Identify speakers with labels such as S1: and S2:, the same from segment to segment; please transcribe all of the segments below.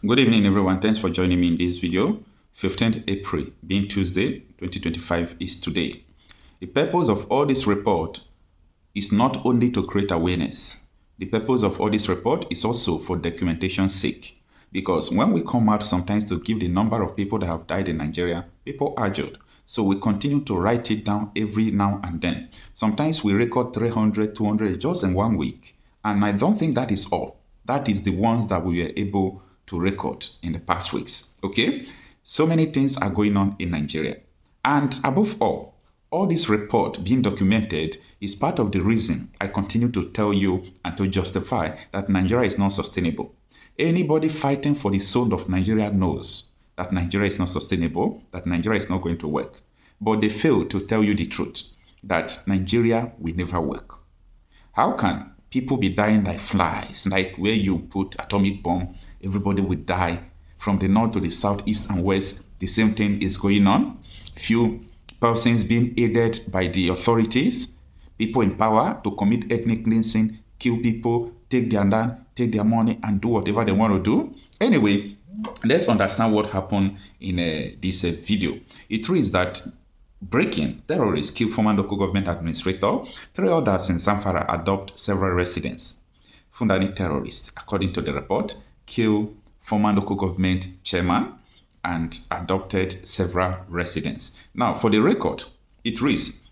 S1: Good evening, everyone. Thanks for joining me in this video. 15th April, being Tuesday, 2025, is today. The purpose of all this report is not only to create awareness. The purpose of all this report is also for documentation's sake. Because when we come out sometimes to give the number of people that have died in Nigeria, people are judged. So we continue to write it down every now and then. Sometimes we record 300, 200 just in 1 week. And I don't think that is all. That is the ones that we were able to record in the past weeks. Okay? So many things are going on in Nigeria. And above all this report being documented is part of the reason I continue to tell you and to justify that Nigeria is not sustainable. Anybody fighting for the soul of Nigeria knows that Nigeria is not sustainable, that Nigeria is not going to work. But they fail to tell you the truth, that Nigeria will never work. How can people be dying like flies, like where you put atomic bomb, everybody will die from the north to the south, east and west? The same thing is going on. Few persons being aided by the authorities, people in power to commit ethnic cleansing, kill people, take their land, take their money, and do whatever they want to do. Anyway, let's understand what happened in this video. It reads that breaking, terrorists kill former local government administrator. 3 others in Zamfara adopt several residents. Fulani terrorists, according to the report, kill former local government chairman and adopted several residents. Now, for the record, it reads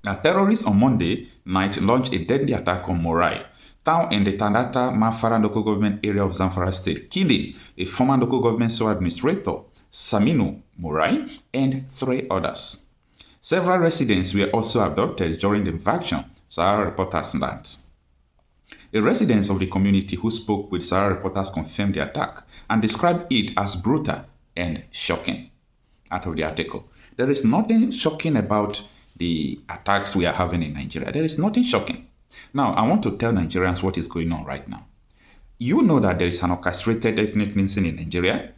S1: that terrorists on Monday night launched a deadly attack on Morai, town in the Talata, Mafara local government area of Zamfara state, killing a former local government sole administrator, Saminu Morai, and 3 others. Several residents were also abducted during the invasion, Sahara reporters learned. The residents of the community who spoke with Sahara reporters confirmed the attack and described it as brutal and shocking. Out of the article, there is nothing shocking about the attacks we are having in Nigeria. There is nothing shocking. Now, I want to tell Nigerians what is going on right now. You know that there is an orchestrated ethnic cleansing in Nigeria.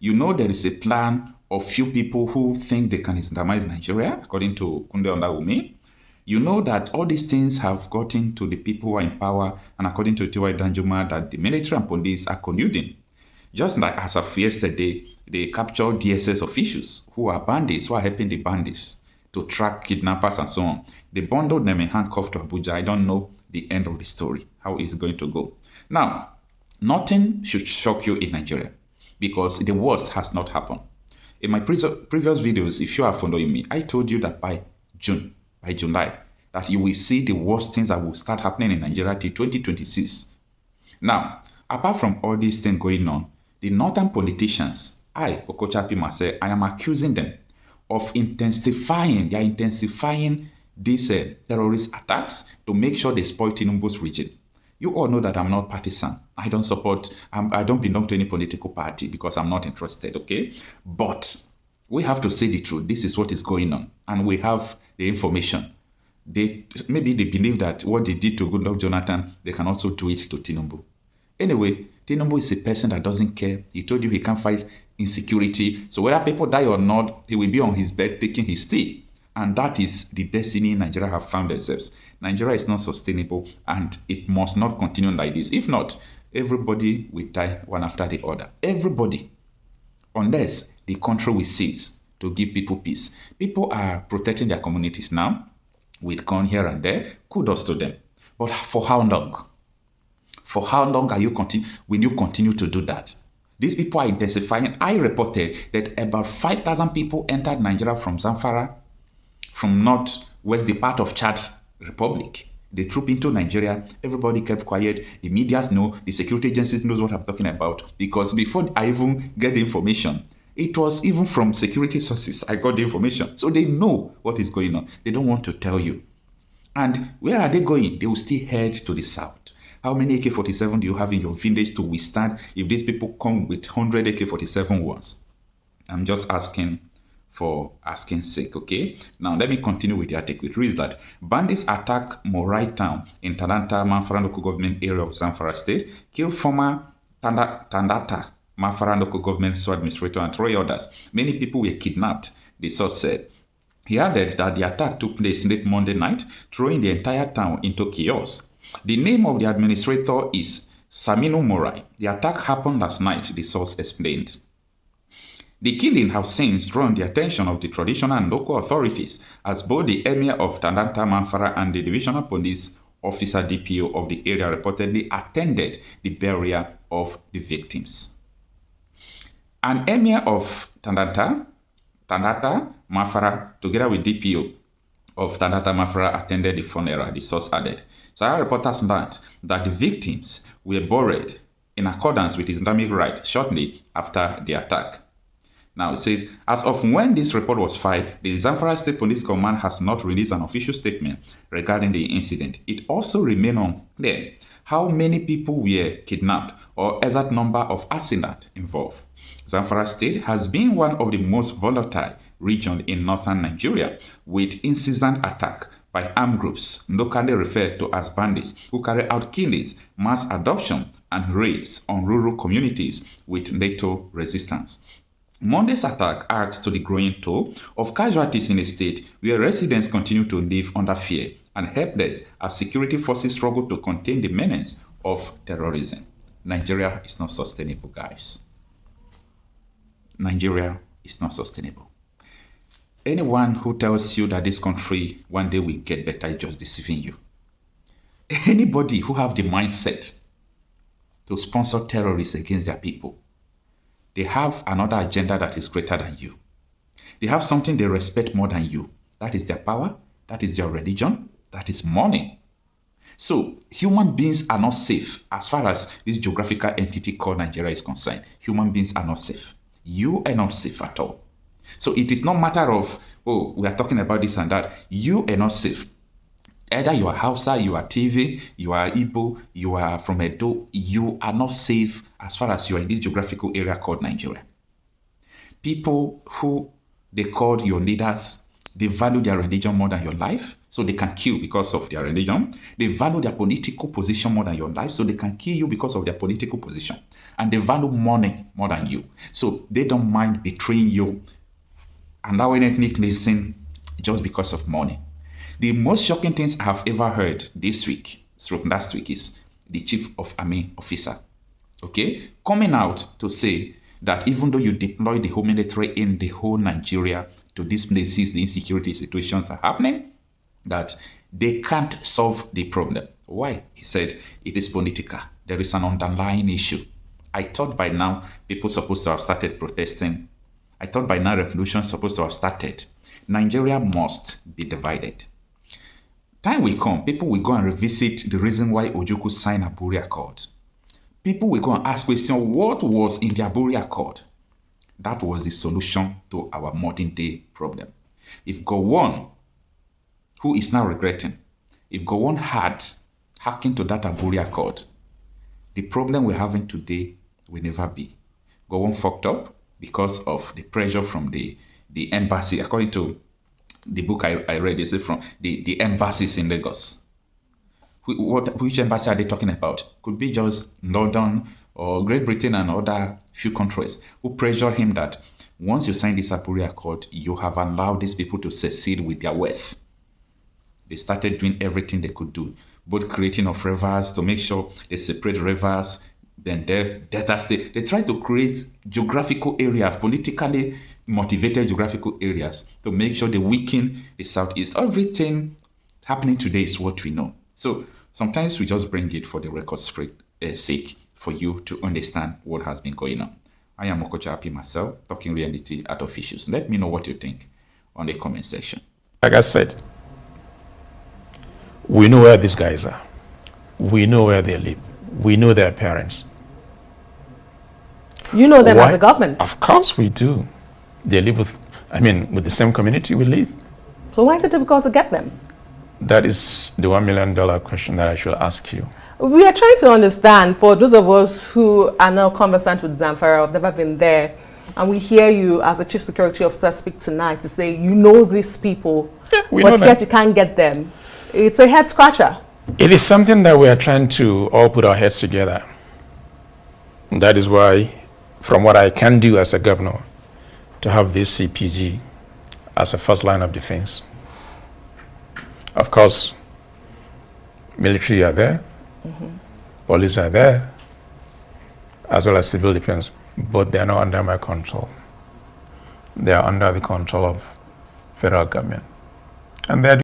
S1: You know there is a plan of few people who think they can Islamize Nigeria, according to Kunde Ondawumi. You know that all these things have gotten to the people who are in power, and according to T.Y. Danjuma, that the military and police are colluding. Just like as of yesterday, they captured DSS officials who are bandits, who are helping the bandits to track kidnappers and so on. They bundled them in handcuffs to Abuja. I don't know the end of the story, how it's going to go. Now, nothing should shock you in Nigeria because the worst has not happened. In my previous videos, if you are following me, I told you that by July, that you will see the worst things that will start happening in Nigeria till 2026. Now, apart from all these things going on, the northern politicians, Okocha Pima, say, I am accusing them of intensifying these terrorist attacks to make sure they spoil Tinubu's region. You all know that I'm not partisan. I don't belong to any political party because I'm not interested, okay? But we have to say the truth. This is what is going on. And we have the information. Maybe they believe that what they did to Goodluck Jonathan, they can also do it to Tinubu. Anyway, Tinubu is a person that doesn't care. He told you he can't fight insecurity. So whether people die or not, he will be on his bed taking his tea. And that is the destiny Nigeria have found themselves. Nigeria is not sustainable and it must not continue like this. If not, everybody will die one after the other. Everybody. Unless the country will cease to give people peace. People are protecting their communities now with gun here and there. Kudos to them. But for how long? For how long will you continue to do that? These people are intensifying. I reported that about 5,000 people entered Nigeria from Zamfara, from northwest, the part of Chad Republic. They trooped into Nigeria. Everybody kept quiet. The medias know. The security agencies knows what I'm talking about. Because before I even get the information, it was even from security sources I got the information. So they know what is going on. They don't want to tell you. And where are they going? They will still head to the south. How many AK-47 do you have in your village to withstand if these people come with 100 AK-47 ones? I'm just asking for asking sake, okay? Now, let me continue with the article. It reads that bandits attack Morai town in Talata, Mafara local government area of Zamfara state, kill former Talata, Mafara local government sole administrator and 3 others. Many people were kidnapped, the source said. He added that the attack took place late Monday night, throwing the entire town into chaos. The name of the administrator is Saminu Morai. The attack happened last night, the source explained. The killing have since drawn the attention of the traditional and local authorities, as both the Emir of Talata, Mafara, and the Divisional Police Officer DPO of the area reportedly attended the burial of the victims. An Emir of Talata, Mafara, together with DPO of Talata, Mafara, attended the funeral, the source added. Sahara reporters learned that the victims were buried in accordance with Islamic rite shortly after the attack. Now it says, as of when this report was filed, the Zamfara State Police Command has not released an official statement regarding the incident. It also remains unclear how many people were kidnapped or exact number of assailants involved. Zamfara State has been one of the most volatile regions in northern Nigeria, with incessant attack by armed groups, locally referred to as bandits, who carry out killings, mass adoption, and raids on rural communities with little resistance. Monday's attack adds to the growing toll of casualties in a state where residents continue to live under fear and helpless as security forces struggle to contain the menace of terrorism. Nigeria is not sustainable, guys. Nigeria is not sustainable. Anyone who tells you that this country one day will get better is just deceiving you. Anybody who have the mindset to sponsor terrorists against their people, they have another agenda that is greater than you. They have something they respect more than you. That is their power, that is their religion, that is money. So human beings are not safe as far as this geographical entity called Nigeria is concerned. Human beings are not safe. You are not safe at all. So it is not a matter of, oh, we are talking about this and that. You are not safe. Either you are Hausa, you are TV, you are Igbo, you are from Edo, you are not safe as far as you are in this geographical area called Nigeria. People who they call your leaders, they value their religion more than your life, so they can kill because of their religion. They value their political position more than your life, so they can kill you because of their political position. And they value money more than you, so they don't mind betraying you and allowing ethnic cleansing just because of money. The most shocking things I have ever heard this week, last week, is the chief of army officer, okay, coming out to say that even though you deploy the whole military in the whole Nigeria to these places, the insecurity situations are happening, that they can't solve the problem. Why? He said it is political. There is an underlying issue. I thought by now people supposed to have started protesting. I thought by now revolution supposed to have started. Nigeria must be divided. Time will come, people will go and revisit the reason why Ojukwu signed Aburi Accord. People will go and ask questions, what was in the Aburi Accord? That was the solution to our modern day problem. If Gowon, who is now regretting, if Gowon had hacking to that Aburi Accord, the problem we're having today will never be. Gowon fucked up because of the pressure from the embassy, according to the book I read, is it from the embassies in Lagos. Which embassy are they talking about? Could be just London or Great Britain and other few countries who pressured him that once you sign this Aburi Accord, you have allowed these people to succeed with their wealth. They started doing everything they could do, both creating of rivers to make sure they separate rivers, then Delta State. They try to create geographical areas, politically motivated geographical areas, to make sure they weaken the Southeast. Everything happening today is what we know. So sometimes we just bring it for the record's sake, for you to understand what has been going on. I am Okocha Happy myself, talking reality out of issues. Let me know what you think on the comment section.
S2: Like I said, we know where these guys are. We know where they live. We know their parents.
S3: You know them as a government?
S2: Of course we do. They live with the same community we live.
S3: So why is it difficult to get them?
S2: That is the $1 million question that I should ask you.
S3: We are trying to understand, for those of us who are now conversant with Zamfara, have never been there, and we hear you as a chief security officer speak tonight to say you know these people, but yet you can't get them. It's a head scratcher.
S2: It is something that we are trying to all put our heads together. That is why, from what I can do as a governor, to have this CPG as a first line of defense. Of course, military are there, police are there, as well as civil defense, but they are not under my control. They are under the control of federal government. And they are